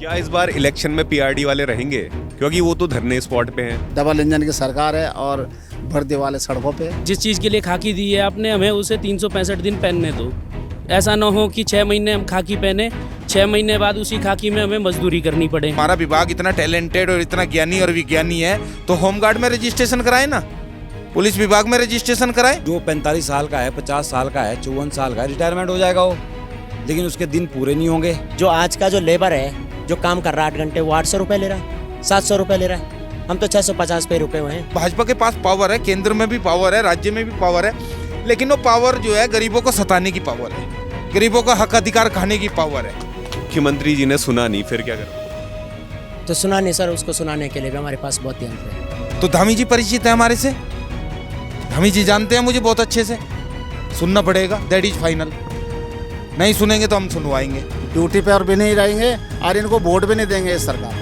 क्या इस बार इलेक्शन में पीआरडी वाले रहेंगे, क्योंकि वो तो धरने स्पॉट पे हैं। डबल इंजन की सरकार है और भर्ती वाले सड़कों पे। जिस चीज़ के लिए खाकी दी है आपने, हमें उसे 365 दिन पहनने दो। ऐसा ना हो कि 6 महीने हम खाकी पहने, 6 महीने बाद उसी खाकी में हमें मजदूरी करनी पड़े। हमारा विभाग इतना टैलेंटेड और इतना ज्ञानी और विज्ञानी है तो होमगार्ड में रजिस्ट्रेशन कराए ना, पुलिस विभाग में रजिस्ट्रेशन कराए। जो 45 साल का है, 50 साल का है, 54 साल का है, रिटायरमेंट हो जाएगा वो, लेकिन उसके दिन पूरे नहीं होंगे। जो आज का जो लेबर है जो काम कर रहा है 8 घंटे, वो 800 रुपये ले रहा है, 700 रुपये ले रहा है। हम तो 650 पे रुके हुए हैं। भाजपा के पास पावर है, केंद्र में भी पावर है, राज्य में भी पावर है, लेकिन वो पावर जो है गरीबों को सताने की पावर है, गरीबों का हक अधिकार खाने की पावर है। मुख्यमंत्री जी ने सुना नहीं, फिर क्या करें? तो सुना नहीं सर, उसको सुनाने के लिए भी हमारे पास बहुत यंत्र है। तो धामी जी परिचित है हमारे से, धामी जी जानते हैं मुझे बहुत अच्छे से। सुनना पड़ेगा, दैट इज फाइनल। नहीं सुनेंगे तो हम सुनवाएंगे। ड्यूटी पे और भी नहीं रहेंगे और इनको वोट भी नहीं देंगे इस सरकार।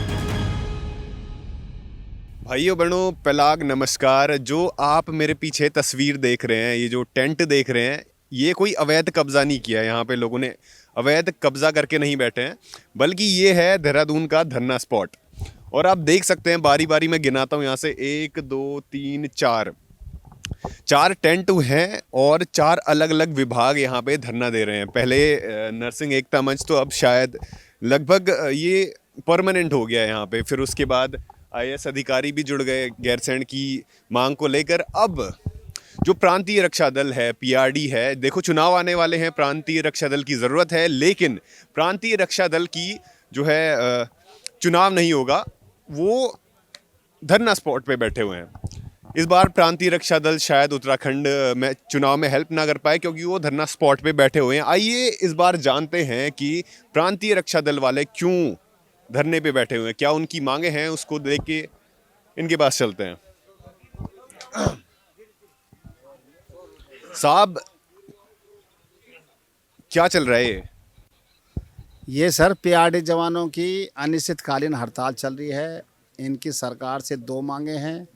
भाइयों बहनों, पलाग नमस्कार। जो आप मेरे पीछे तस्वीर देख रहे हैं, ये जो टेंट देख रहे हैं, ये कोई अवैध कब्जा नहीं किया है। यहाँ पे लोगों ने अवैध कब्जा करके नहीं बैठे हैं, बल्कि ये है देहरादून का धरना स्पॉट। और आप देख सकते हैं, बारी बारी मैं गिनाता हूँ यहाँ से 1 2 3 4 टेंट हैं और 4 अलग अलग विभाग यहाँ पे धरना दे रहे हैं। पहले नरसिंह एकता मंच, तो अब शायद लगभग ये परमानेंट हो गया है यहाँ पे। फिर उसके बाद आईएएस अधिकारी भी जुड़ गए गैरसैंण की मांग को लेकर। अब जो प्रांतीय रक्षा दल है, पीआरडी है, देखो चुनाव आने वाले हैं, प्रांतीय रक्षा दल की ज़रूरत है, लेकिन प्रांतीय रक्षा दल की जो है चुनाव नहीं होगा, वो धरना स्पॉट पे बैठे हुए हैं। इस बार प्रांतीय रक्षा दल शायद उत्तराखंड में चुनाव में हेल्प ना कर पाए, क्योंकि वो धरना स्पॉट पे बैठे हुए हैं। आइए इस बार जानते हैं कि प्रांतीय रक्षा दल वाले क्यों धरने पे बैठे हुए हैं, क्या उनकी मांगे हैं, उसको देख के इनके पास चलते हैं। साहब, क्या चल रहा है ये सर पीआरडी जवानों की अनिश्चितकालीन हड़ताल चल रही है। इनकी सरकार से 2 मांगे हैं।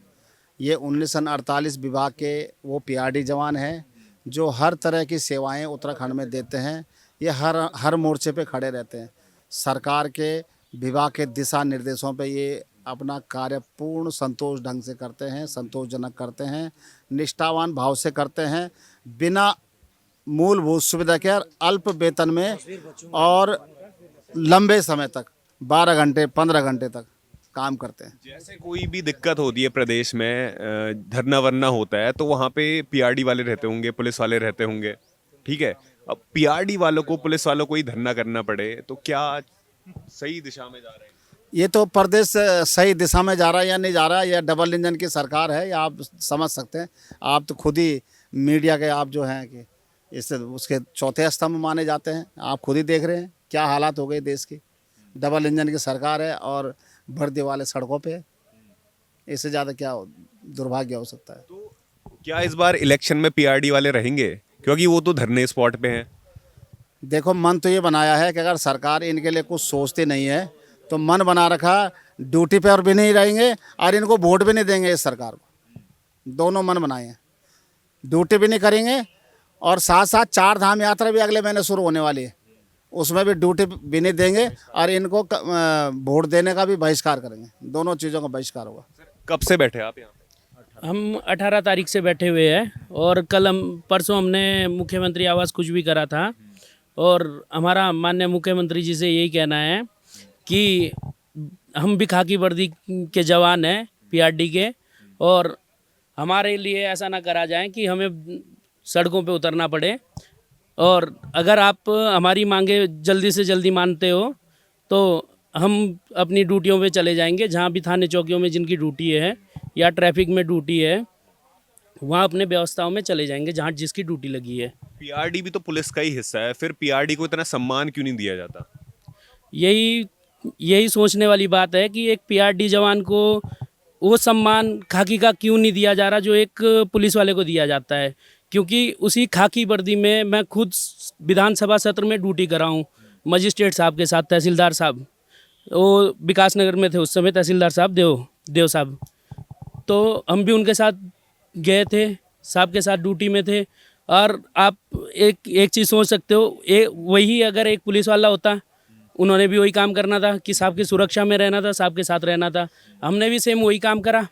ये 1948 विभाग के वो पीआरडी जवान हैं जो हर तरह की सेवाएं उत्तराखंड में देते हैं। ये हर मोर्चे पे खड़े रहते हैं। सरकार के विभाग के दिशा निर्देशों पे ये अपना कार्य पूर्ण संतोष ढंग से करते हैं, संतोषजनक करते हैं, निष्ठावान भाव से करते हैं, बिना मूलभूत सुविधा के अल्प वेतन में और लंबे समय तक 12 घंटे 15 घंटे तक काम करते हैं। जैसे कोई भी दिक्कत होती है प्रदेश में, धरना वरना होता है, तो वहाँ पे पीआरडी वाले रहते होंगे, पुलिस वाले रहते होंगे, ठीक है। अब पीआरडी वालों को, पुलिस वालों को ही धरना करना पड़े, तो क्या सही दिशा में जा रहे हैं? ये तो प्रदेश सही दिशा में जा रहा है या नहीं जा रहा है, या डबल इंजन की सरकार है, या आप समझ सकते हैं। आप तो खुद ही मीडिया के आप जो हैं कि इससे उसके चौथे स्तंभ माने जाते हैं। आप खुद ही देख रहे हैं क्या हालात हो गए देश की। डबल इंजन की सरकार है और भर्ती वाले सड़कों पे। इससे ज़्यादा क्या दुर्भाग्य हो सकता है। तो क्या इस बार इलेक्शन में पीआरडी वाले रहेंगे, क्योंकि वो तो धरने स्पॉट पे हैं? देखो, मन तो ये बनाया है कि अगर सरकार इनके लिए कुछ सोचती नहीं है तो मन बना रखा ड्यूटी पे और भी नहीं रहेंगे और इनको वोट भी नहीं देंगे इस सरकार को। दोनों मन बनाए हैं, ड्यूटी भी नहीं करेंगे और साथ साथ 4 धाम यात्रा भी अगले महीने शुरू होने वाली है, उसमें भी ड्यूटी भी नहीं देंगे और इनको वोट देने का भी बहिष्कार करेंगे। दोनों चीज़ों का बहिष्कार होगा। कब से बैठे आप यहाँ पे? हम 18 तारीख से बैठे हुए हैं और कल परसों हमने मुख्यमंत्री आवास कुछ भी करा था। और हमारा माननीय मुख्यमंत्री जी से यही कहना है कि हम भी खाकी वर्दी के जवान हैं पीआरडी के, और हमारे लिए ऐसा ना करा जाए कि हमें सड़कों पे उतरना पड़े। और अगर आप हमारी मांगे जल्दी से जल्दी मानते हो तो हम अपनी ड्यूटियों पे चले जाएंगे, जहाँ भी थाने चौकियों में जिनकी ड्यूटी है या ट्रैफिक में ड्यूटी है, वहाँ अपने व्यवस्थाओं में चले जाएंगे जहाँ जिसकी ड्यूटी लगी है। पीआरडी भी तो पुलिस का ही हिस्सा है, फिर पीआरडी को इतना सम्मान क्यों नहीं दिया जाता? यही सोचने वाली बात है कि एक पीआरडी जवान को वो सम्मान खाकी का क्यों नहीं दिया जा रहा जो एक पुलिस वाले को दिया जाता है। क्योंकि उसी खाकी वर्दी में मैं खुद विधानसभा सत्र में ड्यूटी कर रहा हूँ मजिस्ट्रेट साहब के साथ। तहसीलदार साहब वो विकास नगर में थे उस समय, तहसीलदार साहब देव साहब, तो हम भी उनके साथ गए थे, साहब के साथ ड्यूटी में थे। और आप एक चीज़ सोच सकते हो, वही अगर एक पुलिस वाला होता उन्होंने भी वही काम करना था कि साहब की सुरक्षा में रहना था, साहब के साथ रहना था। हमने भी सेम वही काम करा,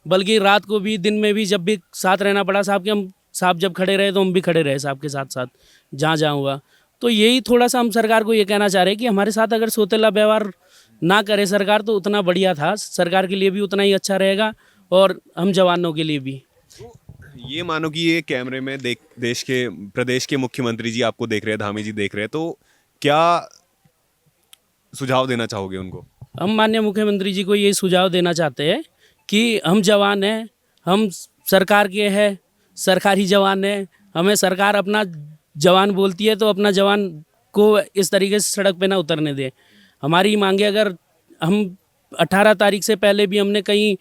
बल्कि रात को भी दिन में भी जब भी साथ रहना पड़ा साहब के, हम साहब जब खड़े रहे तो हम भी खड़े रहे साहब के साथ साथ जहाँ जहाँ हुआ। तो यही थोड़ा सा हम सरकार को ये कहना चाह रहे हैं कि हमारे साथ अगर सौतेला व्यवहार ना करे सरकार तो उतना बढ़िया था, सरकार के लिए भी उतना ही अच्छा रहेगा और हम जवानों के लिए भी। ये मानो कि ये कैमरे में देश के प्रदेश के मुख्यमंत्री जी आपको देख रहे हैं, धामी जी देख रहे हैं, तो क्या सुझाव देना चाहोगे उनको? हम माननीय मुख्यमंत्री जी को ये सुझाव देना चाहते हैं कि हम जवान हैं, हम सरकार के हैं, सरकारी जवान हैं, हमें सरकार अपना जवान बोलती है तो अपना जवान को इस तरीके से सड़क पे ना उतरने दे। हमारी मांगे अगर हम 18 तारीख से पहले भी हमने कई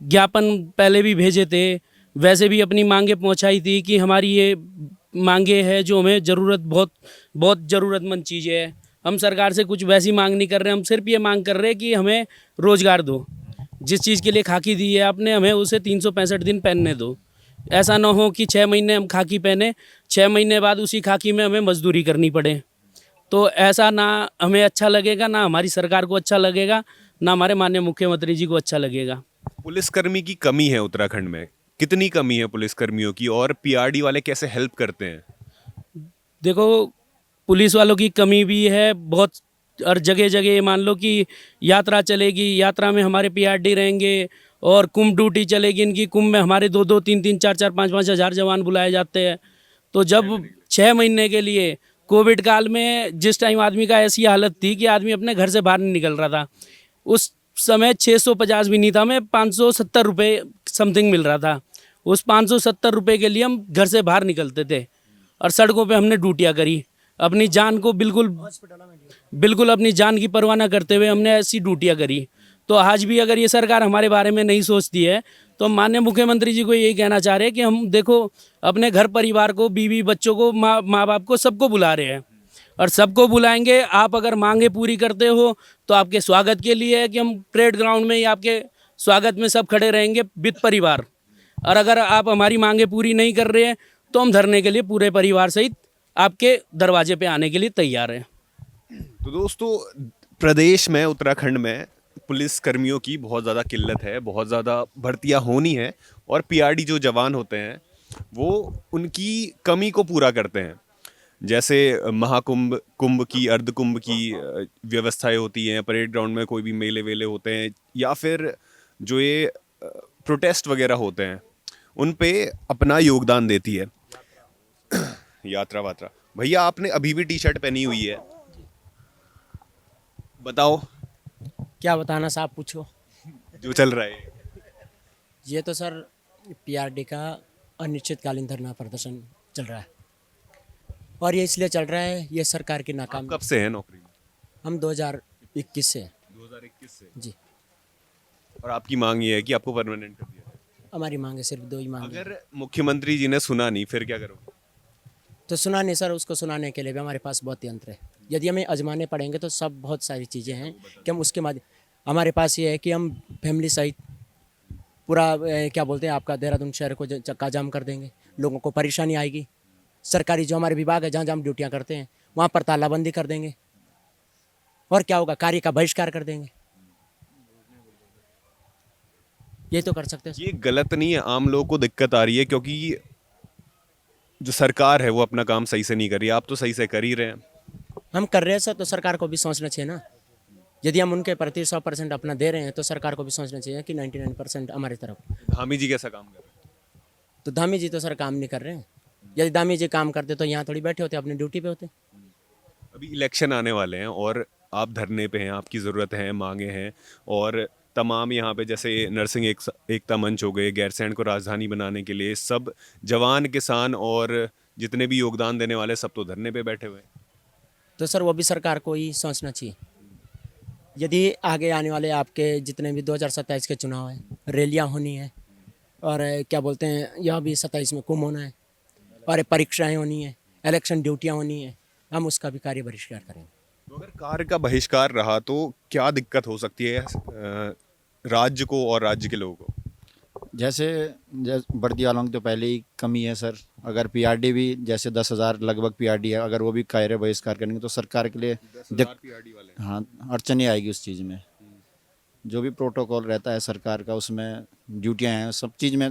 ज्ञापन पहले भी भेजे थे, वैसे भी अपनी मांगे पहुंचाई थी कि हमारी ये मांगे है जो हमें ज़रूरत बहुत ज़रूरतमंद चीज़ें है। हम सरकार से कुछ वैसी मांग नहीं कर रहे, हम सिर्फ ये मांग कर रहे हैं कि हमें रोज़गार दो। जिस चीज़ के लिए खाकी दी है आपने, हमें उसे 365 दिन पहनने दो। ऐसा ना हो कि 6 महीने हम खाकी पहने, 6 महीने बाद उसी खाकी में हमें मजदूरी करनी पड़े। तो ऐसा ना हमें अच्छा लगेगा, ना हमारी सरकार को अच्छा लगेगा, ना हमारे माननीय मुख्यमंत्री जी को अच्छा लगेगा। पुलिसकर्मी की कमी है उत्तराखंड में, कितनी कमी है पुलिसकर्मियों की, और पीआरडी वाले कैसे हेल्प करते हैं? देखो, पुलिस वालों की कमी भी है बहुत, और जगह जगह मान लो कि यात्रा चलेगी, यात्रा में हमारे पीआरडी रहेंगे, और कुंभ ड्यूटी चलेगी इनकी, कुंभ में हमारे 2-2, 3-3, 4-4, 5-5 हज़ार जवान बुलाए जाते हैं। तो जब 6 महीने के लिए कोविड काल में जिस टाइम आदमी का ऐसी हालत थी कि आदमी अपने घर से बाहर नहीं निकल रहा था, उस समय 650 भी नहीं था, हमें 570 रुपये समथिंग मिल रहा था। उस 570 रुपये के लिए हम घर से बाहर निकलते थे और सड़कों पे हमने ड्यूटियाँ करी, अपनी जान को बिल्कुल अपनी जान की परवाह न करते हुए हमने ऐसी ड्यूटियाँ करी। तो आज भी अगर ये सरकार हमारे बारे में नहीं सोचती है तो हम माननीय मुख्यमंत्री जी को यही कहना चाह रहे हैं कि हम देखो अपने घर परिवार को, बीवी बच्चों को, माँ बाप को, सबको बुला रहे हैं और सबको बुलाएंगे। आप अगर मांगे पूरी करते हो तो आपके स्वागत के लिए है कि हम परेड ग्राउंड में ही आपके स्वागत में सब खड़े रहेंगे विद परिवार, और अगर आप हमारी मांगे पूरी नहीं कर रहे हैं तो हम धरने के लिए पूरे परिवार सहित आपके दरवाजे पे आने के लिए तैयार हैं। तो दोस्तों, प्रदेश में, उत्तराखंड में पुलिस कर्मियों की बहुत ज़्यादा किल्लत है, बहुत ज़्यादा भर्तियां होनी है, और पीआरडी जो जवान होते हैं वो उनकी कमी को पूरा करते हैं। जैसे महाकुंभ, कुंभ की, अर्धकुंभ की व्यवस्थाएं होती हैं, परेड ग्राउंड में कोई भी मेले वेले होते हैं, या फिर जो ये प्रोटेस्ट वगैरह होते हैं उन पे अपना योगदान देती है यात्रा वात्रा। भैया, आपने अभी भी टी शर्ट पहनी हुई है, बताओ क्या बताना साहब, पूछो। जो चल रहा है। ये तो सर पीआरडी का अनिश्चितकालीन धरना प्रदर्शन चल रहा है, और ये इसलिए चल रहा है, ये सरकार की आप नाकाम। कब से हैं नौकरी में? हम 2021 से हैं। 2021 से। जी, और आपकी मांग ये है कि आपको परमानेंट कर दिया जाए। हमारी मांगे सिर्फ 2 ही मांगे। अगर मुख्यमंत्री जी ने सुना नहीं, फिर क्या करोगे? तो सुना नहीं सर, उसको सुनाने के लिए भी हमारे पास बहुत यंत्र है। यदि हमें आजमाने पड़ेंगे तो सब बहुत सारी चीज़ें हैं कि हम उसके माध्यम, हमारे पास ये है कि हम फैमिली सहित पूरा क्या बोलते हैं आपका देहरादून शहर को चक्का जाम कर देंगे। लोगों को परेशानी आएगी। सरकारी जो हमारे विभाग है जहाँ जहाँ हम ड्यूटियाँ करते हैं वहाँ पर तालाबंदी कर देंगे, और क्या होगा, कार्य का बहिष्कार कर देंगे। ये तो कर सकते हैं। ये गलत नहीं है, आम लोगों को दिक्कत आ रही है क्योंकि जो सरकार है वो अपना काम सही से नहीं कर रही। आप तो सही से कर ही रहे हैं। हम कर रहे हैं सर, तो सरकार को भी सोचना चाहिए ना। यदि हम उनके प्रति 100% अपना दे रहे हैं तो सरकार को भी सोचना चाहिए कि 99% हमारी तरफ। धामी जी कैसा काम कर रहे हैं? तो धामी जी तो सर काम नहीं कर रहे हैं। यदि धामी जी काम करते तो यहाँ थोड़ी बैठे होते, अपनी ड्यूटी पे होते। अभी इलेक्शन आने वाले हैं और आप धरने पे हैं, आपकी ज़रूरत है, मांगे हैं, और तमाम यहाँ पे जैसे नरसिंह एकता मंच हो गए, गैरसैंण को राजधानी बनाने के लिए सब जवान, किसान और जितने भी योगदान देने वाले सब तो धरने पे बैठे हुए हैं। तो सर वो भी सरकार को ही सोचना चाहिए। यदि आगे आने वाले आपके जितने भी 2027 के चुनाव हैं, रैलियाँ होनी है, और क्या बोलते हैं यह भी 27 में कुंभ होना है, और परीक्षाएं होनी है, इलेक्शन ड्यूटियाँ होनी है, हम उसका भी कार्य बहिष्कार करेंगे। तो अगर कार्य का बहिष्कार रहा तो क्या दिक्कत हो सकती है राज्य को और राज्य के लोगों को? जैसे वर्दी वालों की तो पहले ही कमी है सर। अगर पीआरडी भी जैसे 10,000 लगभग पीआरडी है, अगर वो भी कायरे बहिष्कार करेंगे तो सरकार के लिए हाँ अड़चन ही आएगी उस चीज़ में। जो भी प्रोटोकॉल रहता है सरकार का उसमें ड्यूटियाँ हैं, सब चीज़ में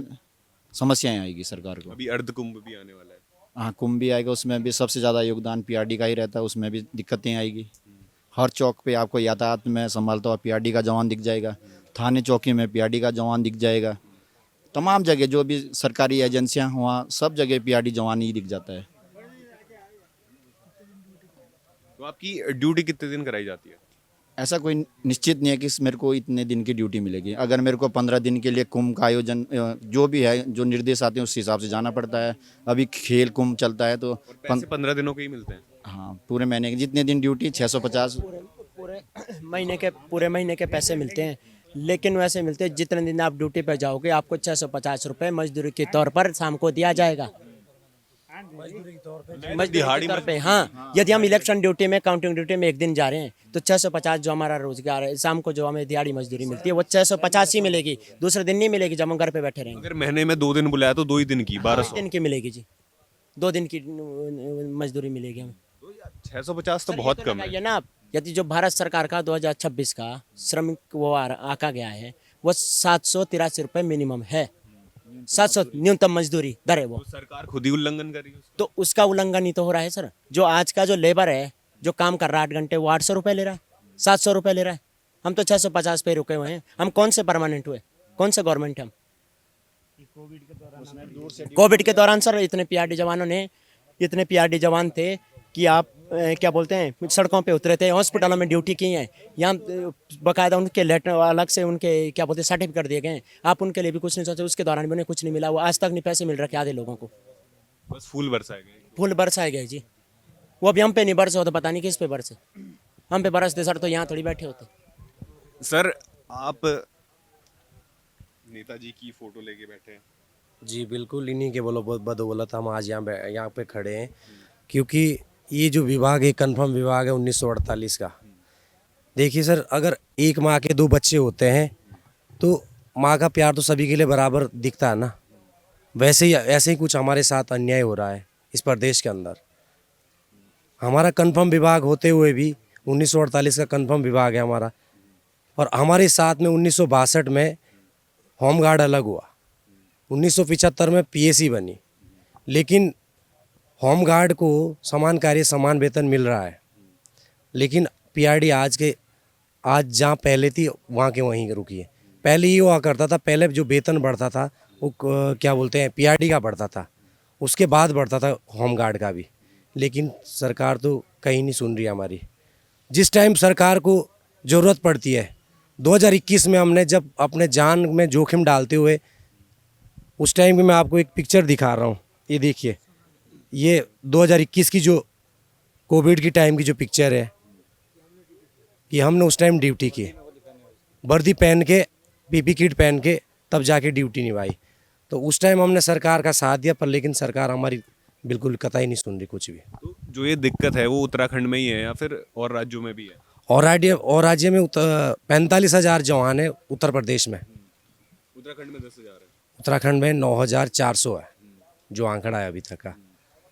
समस्याएं आएगी सरकार को। अभी अर्ध कुंभ भी आने वाला है। हाँ कुंभ भी आएगा, उसमें भी सबसे ज़्यादा योगदान पीआरडी का ही रहता है, उसमें भी दिक्कतें आएगी। हर चौक पे आपको यातायात में संभालता हुआ पीआरडी का जवान दिख जाएगा, थाने चौकी में पीआरडी का जवान दिख जाएगा, तमाम जगह जो भी सरकारी एजेंसियां वहाँ सब जगह पीआरडी जवान ही दिख जाता है। तो आपकी ड्यूटी कितने दिन कराई जाती है? ऐसा कोई निश्चित नहीं है कि मेरे को इतने दिन की ड्यूटी मिलेगी। अगर मेरे को 15 दिन के लिए कुंभ का आयोजन जो भी है, जो निर्देश आते हैं उस हिसाब से जाना पड़ता है। अभी खेल कुंभ चलता है तो पैसे 15 दिनों के ही मिलते हैं। हाँ पूरे महीने के जितने दिन ड्यूटी 650। पूरे महीने के पैसे मिलते हैं, लेकिन वैसे मिलते हैं जितने दिन आप ड्यूटी पर जाओगे आपको 650 रुपये मजदूरी के तौर पर शाम को दिया जाएगा। मजदूरी के तौर पे हाँ, यदि हम इलेक्शन ड्यूटी में काउंटिंग ड्यूटी में एक दिन जा रहे हैं तो 650 जो हमारा रोजगार है, शाम को जो हमें दिहाड़ी मजदूरी मिलती है वो 650 ही मिलेगी, दूसरे दिन नहीं मिलेगी जब हम घर पे बैठे रहेंगे। अगर महीने में 2 दिन बुलाया तो 2 ही दिन की 1200। दिन की मिलेगी जी, 2 दिन की मजदूरी मिलेगी हमें। 650 तो बहुत कम है। ये ना, यदि जो भारत सरकार का 2026 का श्रमिक वो आका गया है वो 783 रुपये मिनिमम है, 700 न्यूनतम मजदूरी दर है वो। तो सरकार खुद ही उल्लंघन कर रही है उसका। तो उसका उल्लंघन ही तो हो रहा है सर। जो आज का जो लेबर है जो काम कर रहा है 8 घंटे वो 800 रुपये ले रहा है, 700 रुपये ले रहा है। हम तो 650 पे रुके हुए हैं। हम कौन से परमानेंट हुए, कौन से गवर्नमेंट हम? कोविड के दौरान सर इतने पीआरडी जवानों ने, इतने पीआरडी जवान थे कि आप क्या बोलते हैं सड़कों पे उतरे थे, हॉस्पिटलों में ड्यूटी की है, यहाँ बाकायदा उनके लेटर अलग से उनके क्या बोलते हैं सर्टिफिकेट दिए गए हैं। आप उनके लिए भी कुछ नहीं सोचे, उसके दौरान भी उन्हें कुछ नहीं मिला। वो आज तक नहीं पैसे मिल रखे आधे लोगों को। बस फूल बरसाए गए। फूल बरसाए गए जी, वो अभी हम पे नहीं बरसे होते, पता नहीं किस पे बरसे। हम पे बरसते सर तो यहाँ थोड़ी बैठे होते। सर आप नेताजी की फोटो लेके बैठे हैं। जी बिल्कुल, इन्हीं के बदौलत हम आज यहाँ पे खड़े हैं, क्योंकि ये जो विभाग है कन्फर्म विभाग है 1948 का। देखिए सर, अगर एक माँ के 2 बच्चे होते हैं तो माँ का प्यार तो सभी के लिए बराबर दिखता है ना। ऐसे ही कुछ हमारे साथ अन्याय हो रहा है इस प्रदेश के अंदर। हमारा कन्फर्म विभाग होते हुए भी 1948 का कन्फर्म विभाग है हमारा, और हमारे साथ में 1962 में होमगार्ड अलग हुआ, 1975 में पीएसी बनी, लेकिन होमगार्ड को समान कार्य समान वेतन मिल रहा है। लेकिन पीआरडी आज जहाँ पहले थी वहाँ के वहीं रुकी है। पहले ये हुआ करता था, पहले जो वेतन बढ़ता था वो क्या बोलते हैं पीआरडी का बढ़ता था, उसके बाद बढ़ता था होमगार्ड का भी। लेकिन सरकार तो कहीं नहीं सुन रही हमारी। जिस टाइम सरकार को ज़रूरत पड़ती है, 2021 में हमने जब अपने जान में जोखिम डालते हुए, उस टाइम की मैं आपको एक पिक्चर दिखा रहा हूँ। ये देखिए, ये 2021 की जो कोविड की टाइम की जो पिक्चर है, कि हमने उस टाइम ड्यूटी की, वर्दी पहन के, पीपी किट पहन के तब जाके ड्यूटी निभाई। तो उस टाइम हमने सरकार का साथ दिया, पर लेकिन सरकार हमारी बिल्कुल कतई नहीं सुन रही कुछ भी। तो जो ये दिक्कत है वो उत्तराखंड में ही है या फिर और राज्यों में भी है? और राज्य में 45,000 जवान है उत्तर प्रदेश में। उत्तराखंड में 10,000 है। उत्तराखंड में 9,400 है जो आंकड़ा है अभी तक का।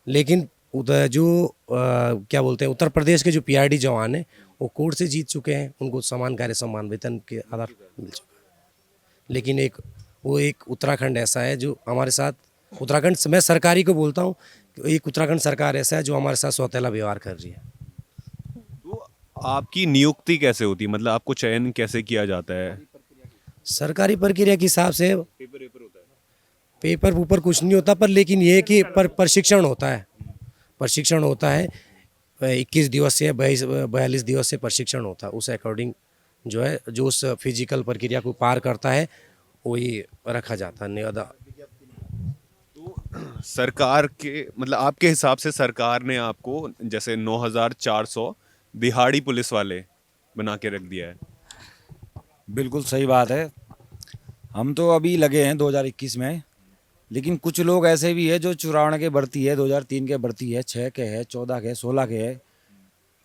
लेकिन क्या बोलते हैं उत्तर प्रदेश के जो पीआरडी जवान हैं वो कोर्ट से जीत चुके हैं, उनको समान कार्य समान वेतन के आधार मिल चुका है। लेकिन एक उत्तराखंड ऐसा है जो हमारे साथ, उत्तराखंड मैं सरकारी को बोलता हूँ, एक उत्तराखंड सरकार ऐसा है जो हमारे साथ सौतेला व्यवहार कर रही है। तो आपकी नियुक्ति कैसे होती है, मतलब आपको चयन कैसे किया जाता है? सरकारी प्रक्रिया के हिसाब से पेपर ऊपर कुछ नहीं होता, पर लेकिन ये है कि प्रशिक्षण होता है। प्रशिक्षण होता है 21 दिवस से 42 दिवस से प्रशिक्षण होता है। उस अकॉर्डिंग जो है, जो उस फिजिकल प्रक्रिया को पार करता है वही रखा जाता है। तो सरकार के मतलब आपके हिसाब से सरकार ने आपको जैसे 9,400 दिहाड़ी पुलिस वाले बना के रख दिया है। बिल्कुल सही बात है। हम तो अभी लगे हैं 2021 में, लेकिन कुछ लोग ऐसे भी है जो 54 के भर्ती है, 2003 के भर्ती है, 6 के है, 14 के है, 16 के है,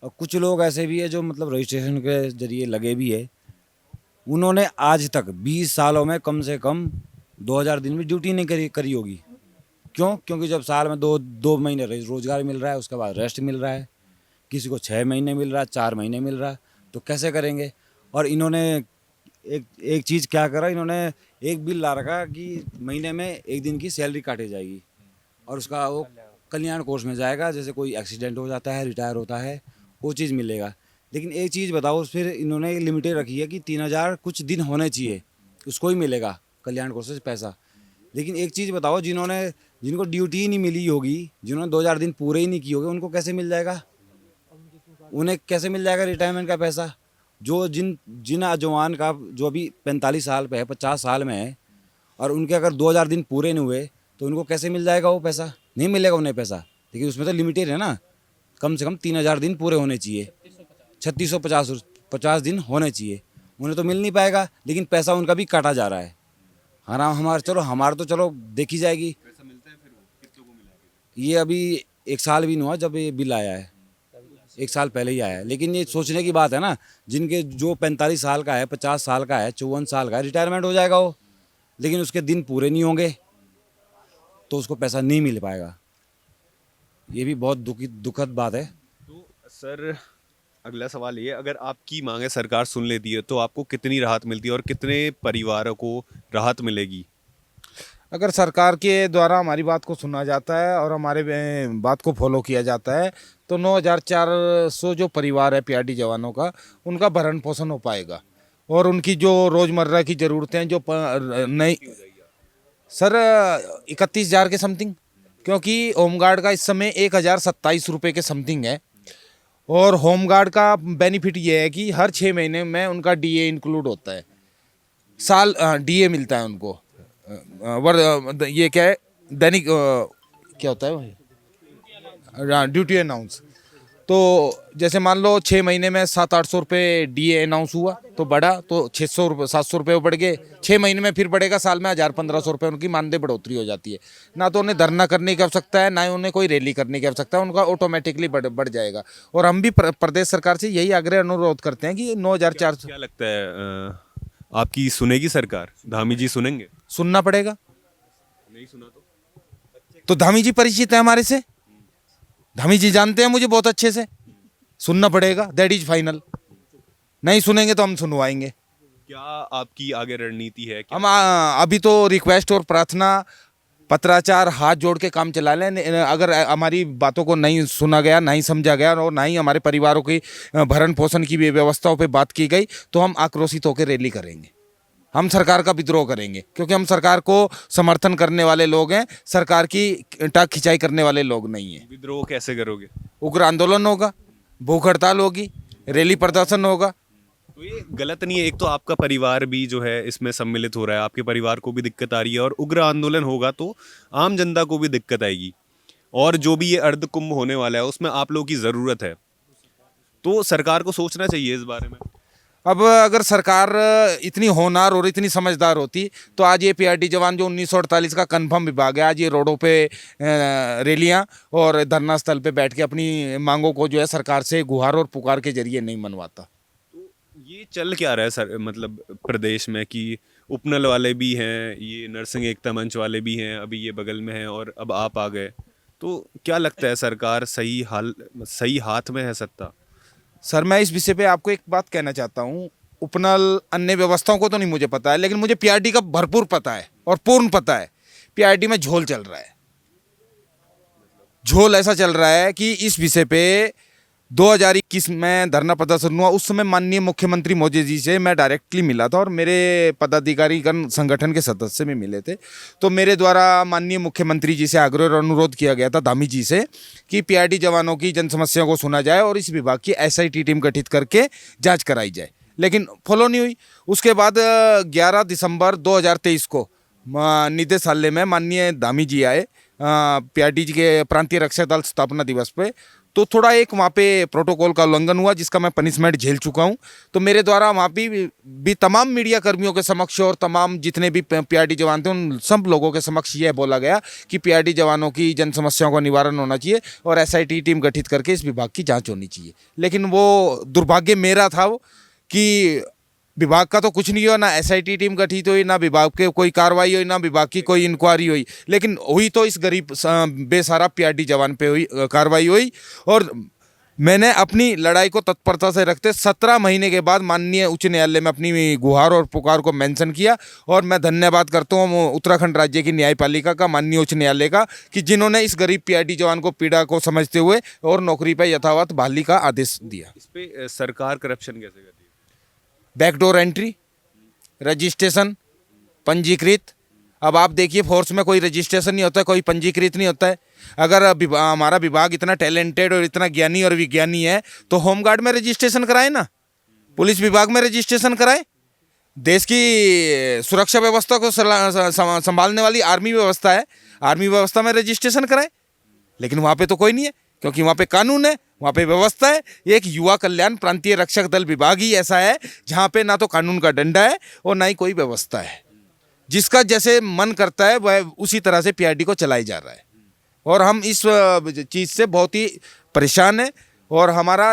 और कुछ लोग ऐसे भी है जो मतलब रजिस्ट्रेशन के जरिए लगे भी है। उन्होंने आज तक 20 सालों में कम से कम 2000 दिन में ड्यूटी नहीं करी होगी। क्यों? क्योंकि जब साल में दो महीने रोजगार मिल रहा है, उसके बाद रेस्ट मिल रहा है, किसी को 6 महीने मिल रहा है, 4 महीने मिल रहा है, तो कैसे करेंगे? और इन्होंने एक चीज़ क्या करा, इन्होंने एक बिल ला रखा कि महीने में 1 दिन की सैलरी काटी जाएगी और उसका वो कल्याण कोष में जाएगा। जैसे कोई एक्सीडेंट हो जाता है, रिटायर होता है, वो चीज़ मिलेगा। लेकिन एक चीज़ बताओ, फिर इन्होंने लिमिटेड रखी है कि 3000 कुछ दिन होने चाहिए, उसको ही मिलेगा कल्याण कोष से पैसा। लेकिन एक चीज़ बताओ, जिनको ड्यूटी ही नहीं मिली होगी, जिन्होंने 2000 दिन पूरे ही नहीं किए होंगे, उनको कैसे मिल जाएगा? उन्हें कैसे मिल जाएगा रिटायरमेंट का पैसा? जो जिन जवान का जो अभी 45 साल पे है, 50 साल में है, और उनके अगर 2000 दिन पूरे नहीं हुए तो उनको कैसे मिल जाएगा वो पैसा? नहीं मिलेगा उन्हें पैसा। लेकिन उसमें तो लिमिटेड है ना, कम से कम 3000 दिन पूरे होने चाहिए, 3650 दिन होने चाहिए, उन्हें तो मिल नहीं पाएगा। लेकिन पैसा उनका भी काटा जा रहा है। हमारा तो चलो देखी जाएगी। ये अभी 1 साल भी नहीं हुआ जब ये बिल आया है, 1 साल पहले ही आया है। लेकिन ये सोचने की बात है ना, जिनके जो 45 साल का है, 50 साल का है, 54 साल का है, रिटायरमेंट हो जाएगा वो, लेकिन उसके दिन पूरे नहीं होंगे तो उसको पैसा नहीं मिल पाएगा। ये भी बहुत दुखद बात है। तो सर, अगला सवाल ये, अगर आपकी मांगे सरकार सुन लेती है तो आपको कितनी राहत मिलती है और कितने परिवारों को राहत मिलेगी? अगर सरकार के द्वारा हमारी बात को सुना जाता है और हमारे बात को फॉलो किया जाता है तो 9400 जो परिवार है पीआरडी जवानों का, उनका भरण पोषण हो पाएगा और उनकी जो रोज़मर्रा की ज़रूरतें जो नई सर 31,000 के समथिंग, क्योंकि होमगार्ड का इस समय 1027 रुपये के समथिंग है। और होमगार्ड का बेनिफिट ये है कि हर 6 महीने में उनका डीए इंक्लूड होता है, डीए मिलता है उनको। ये क्या है, दैनिक क्या होता है वो, ड्यूटी अनाउंस। तो जैसे मान लो 6 महीने में 700-800 रुपये डीए अनाउंस हुआ तो बढ़ा, तो 600 रुपये 700 रुपये बढ़ गए, 6 महीने में फिर बढ़ेगा, साल में 1000-1500 रुपये उनकी मानदेय बढ़ोतरी हो जाती है। ना तो उन्हें धरना करने की आवश्यकता है, ना ही उन्हें कोई रैली करने की आवश्यकता है, उनका ऑटोमेटिकली बढ़ जाएगा। और हम भी प्रदेश सरकार से यही आग्रह अनुरोध करते हैं कि 9400 क्या लगता है, आपकी सुनेगी सरकार? धामी जी सुनेंगे? सुनना पड़ेगा। नहीं सुना तो धामी जी परिचित है हमारे से, धामी जी जानते हैं मुझे बहुत अच्छे से, सुनना पड़ेगा, दैट इज फाइनल। नहीं सुनेंगे तो हम सुनवाएंगे। क्या आपकी आगे रणनीति है? हम अभी तो रिक्वेस्ट और प्रार्थना, पत्राचार, हाथ जोड़ के काम चला लें। अगर हमारी बातों को नहीं सुना गया, नहीं समझा गया और ना ही हमारे परिवारों की भरण पोषण की व्यवस्थाओं पे बात की गई तो हम आक्रोशित होकर रैली करेंगे, हम सरकार का विद्रोह करेंगे, क्योंकि हम सरकार को समर्थन करने वाले लोग हैं, सरकार की टाक खिंचाई करने वाले लोग नहीं हैं। विद्रोह कैसे करोगे? उग्र आंदोलन होगा, भूख हड़ताल होगी, रैली प्रदर्शन होगा। तो ये गलत नहीं है? एक तो आपका परिवार भी जो है इसमें सम्मिलित हो रहा है, आपके परिवार को भी दिक्कत आ रही है, और उग्र आंदोलन होगा तो आम जनता को भी दिक्कत आएगी, और जो भी ये अर्ध कुंभ होने वाला है उसमें आप लोगों की ज़रूरत है। तो सरकार को सोचना चाहिए इस बारे में। अब अगर सरकार इतनी होनहार और इतनी समझदार होती तो आज ये पीआरडी जवान जो 1948 का कन्फर्म विभाग है, आज ये रोडों पे रैलियां और धरना स्थल पे बैठ के अपनी मांगों को जो है सरकार से गुहार और पुकार के जरिए नहीं मनवाता। तो ये चल क्या रहा है सर, मतलब प्रदेश में, कि उपनल वाले भी हैं, ये नरसिंह एकता मंच वाले भी हैं, अभी ये बगल में हैं और अब आप आ गए, तो क्या लगता है सरकार सही हाथ में है सत्ता? सर मैं इस विषय पे आपको एक बात कहना चाहता हूँ, उपनल अन्य व्यवस्थाओं को तो नहीं मुझे पता है, लेकिन मुझे पीआरडी का भरपूर पता है और पूर्ण पता है। पीआरडी में झोल चल रहा है, झोल ऐसा चल रहा है कि इस विषय पे 2021 में धरना प्रदर्शन हुआ, उस समय माननीय मुख्यमंत्री मोदी जी से मैं डायरेक्टली मिला था और मेरे पदाधिकारीगण संगठन के सदस्य में मिले थे। तो मेरे द्वारा माननीय मुख्यमंत्री जी से आग्रह और अनुरोध किया गया था धामी जी से कि पीआरडी जवानों की जन समस्याओं को सुना जाए और इस विभाग की एसआईटी टीम गठित करके जाँच कराई जाए, लेकिन फॉलो नहीं हुई। उसके बाद 11 दिसंबर 2023 को निदेशालय में माननीय धामी जी आए पीआरडी जी के प्रांतीय रक्षा दल स्थापना दिवस पे, तो थोड़ा एक वहाँ पे प्रोटोकॉल का उल्लंघन हुआ जिसका मैं पनिशमेंट झेल चुका हूँ। तो मेरे द्वारा वहाँ भी तमाम मीडिया कर्मियों के समक्ष और तमाम जितने भी पीआरडी जवान थे उन सब लोगों के समक्ष यह बोला गया कि पीआरडी जवानों की जन समस्याओं का निवारण होना चाहिए और एसआईटी टीम गठित करके इस विभाग की जाँच होनी चाहिए। लेकिन वो दुर्भाग्य मेरा था कि विभाग का तो कुछ नहीं हुआ, ना एसआईटी टीम गठित हुई, ना विभाग के कोई कार्रवाई हुई, ना विभाग की कोई इंक्वायरी हुई, लेकिन हुई तो इस गरीब बेसहारा पीआरडी जवान पे हुई कार्रवाई हुई। और मैंने अपनी लड़ाई को तत्परता से रखते 17 महीने के बाद माननीय उच्च न्यायालय में अपनी गुहार और पुकार को मेंशन किया। और मैं धन्यवाद करता हूँ उत्तराखंड राज्य की न्यायपालिका का, माननीय उच्च न्यायालय का, कि जिन्होंने इस गरीब पीआरडी जवान को पीड़ा को समझते हुए और नौकरी पर यथावत बहाली का आदेश दिया। इस पे सरकार करप्शन कैसे करती है? बैकडोर एंट्री, रजिस्ट्रेशन, पंजीकृत। अब आप देखिए फोर्स में कोई रजिस्ट्रेशन नहीं होता है, कोई पंजीकृत नहीं होता है। अगर हमारा विभाग इतना टैलेंटेड और इतना ज्ञानी और विज्ञानी है तो होमगार्ड में रजिस्ट्रेशन कराए ना, पुलिस विभाग में रजिस्ट्रेशन कराए। देश की सुरक्षा व्यवस्था को संभालने वाली आर्मी व्यवस्था है, आर्मी व्यवस्था में रजिस्ट्रेशन कराए। लेकिन वहाँ पे तो कोई नहीं है, क्योंकि वहाँ पे कानून है, वहाँ पे व्यवस्था है। एक युवा कल्याण प्रांतीय रक्षक दल विभाग ही ऐसा है जहाँ पे ना तो कानून का डंडा है और ना ही कोई व्यवस्था है। जिसका जैसे मन करता है वह उसी तरह से पीआरडी को चलाई जा रहा है। और हम इस चीज़ से बहुत ही परेशान हैं और हमारा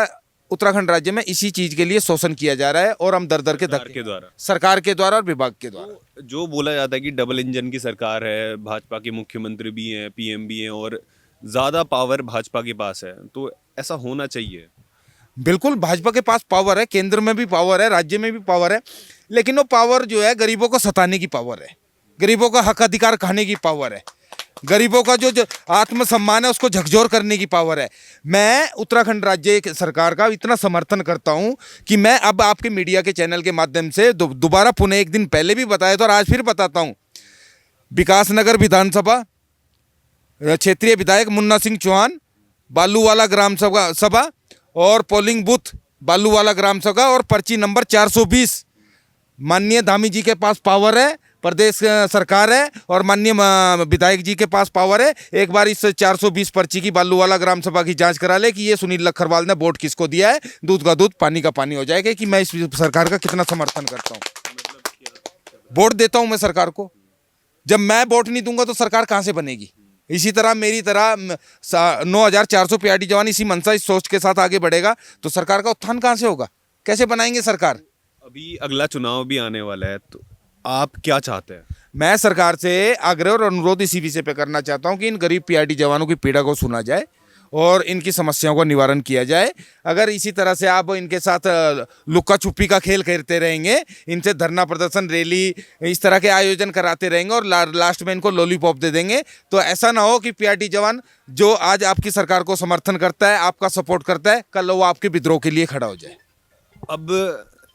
उत्तराखंड राज्य में इसी चीज़ के लिए शोषण किया जा रहा है और हम दर दर के सरकार के द्वारा सरकार के द्वारा और विभाग के द्वारा। जो बोला जाता है कि डबल इंजन की सरकार है, भाजपा के मुख्यमंत्री भी हैं, पीएम भी हैं और ज़्यादा पावर भाजपा के पास है, तो ऐसा होना चाहिए। बिल्कुल भाजपा के पास पावर है, केंद्र में भी पावर है, राज्य में भी पावर है, लेकिन वो पावर जो है गरीबों को सताने की पावर है, गरीबों का हक अधिकार खाने की पावर है, गरीबों का जो आत्मसम्मान है उसको झकझोर करने की पावर है। मैं उत्तराखंड राज्य सरकार का इतना समर्थन करता हूं कि मैं अब आपके मीडिया के चैनल के माध्यम से दोबारा पुनः एक दिन पहले भी बताया था और आज फिर बताता हूं। विकासनगर विधानसभा क्षेत्रीय विधायक मुन्ना सिंह चौहान, बालूवाला ग्राम सभा और पोलिंग बूथ बालूवाला ग्राम सभा और पर्ची नंबर 420 माननीय धामी जी के पास पावर है, प्रदेश सरकार है और माननीय विधायक जी के पास पावर है। एक बार इस 420 पर्ची की बालूवाला ग्राम सभा की जांच करा ले कि ये सुनील लखरवाल ने वोट किसको दिया है। दूध का दूध पानी का पानी हो जाएगा कि मैं इस सरकार का कितना समर्थन करता हूँ। वोट देता हूँ मैं सरकार को, जब मैं वोट नहीं दूंगा तो सरकार कहाँ से बनेगी। इसी तरह मेरी तरह 9400 पीआरडी जवान इसी मंशा इस सोच के साथ आगे बढ़ेगा तो सरकार का उत्थान कहाँ से होगा, कैसे बनाएंगे सरकार। अभी अगला चुनाव भी आने वाला है, तो आप क्या चाहते हैं? मैं सरकार से आग्रह और अनुरोध इसी विषय पे करना चाहता हूं कि इन गरीब पीआरडी जवानों की पीड़ा को सुना जाए और इनकी समस्याओं का निवारण किया जाए। अगर इसी तरह से आप इनके साथ लुक्का छुपी का खेल खेलते रहेंगे, इनसे धरना प्रदर्शन रैली इस तरह के आयोजन कराते रहेंगे और लास्ट में इनको लॉलीपॉप दे देंगे, तो ऐसा ना हो कि पीआरडी जवान जो आज आपकी सरकार को समर्थन करता है, आपका सपोर्ट करता है, कल वो आपके विद्रोह के लिए खड़ा हो जाए।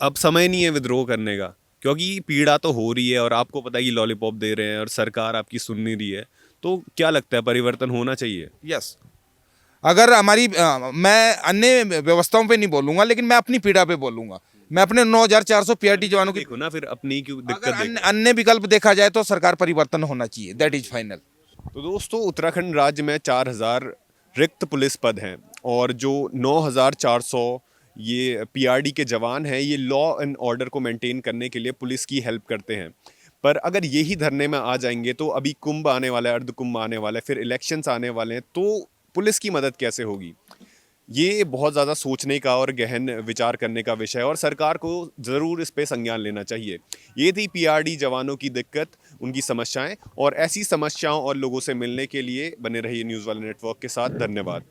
अब समय नहीं है विद्रोह करने का, क्योंकि पीड़ा तो हो रही है और आपको पता है कि लॉलीपॉप दे रहे हैं और सरकार आपकी सुन नहीं रही है। तो क्या लगता है परिवर्तन होना चाहिए? यस, अगर हमारी मैं अन्य व्यवस्थाओं पे नहीं बोलूंगा, लेकिन मैं अपनी पीड़ा पे बोलूंगा। मैं अपने 9400 पीआरडी जवानों की देखो ना, फिर अपनी क्यों दिक्कत अगर अन्य विकल्प देखा जाए तो सरकार परिवर्तन होना चाहिए, दैट इज फाइनल। तो दोस्तों, उत्तराखंड राज्य में 4000 रिक्त पुलिस पद हैं और जो 9400 ये पीआरडी के जवान हैं, ये लॉ एंड ऑर्डर को मेंटेन करने के लिए पुलिस की हेल्प करते हैं। पर अगर यही धरने में आ जाएंगे तो अभी कुंभ आने वाला है, अर्ध कुंभ आने वाला है, फिर इलेक्शंस आने वाले हैं, तो पुलिस की मदद कैसे होगी? ये बहुत ज़्यादा सोचने का और गहन विचार करने का विषय है और सरकार को ज़रूर इस पे संज्ञान लेना चाहिए। ये थी पीआरडी जवानों की दिक्कत, उनकी समस्याएं, और ऐसी समस्याओं और लोगों से मिलने के लिए बने रहिए न्यूज़ वाले नेटवर्क के साथ। धन्यवाद।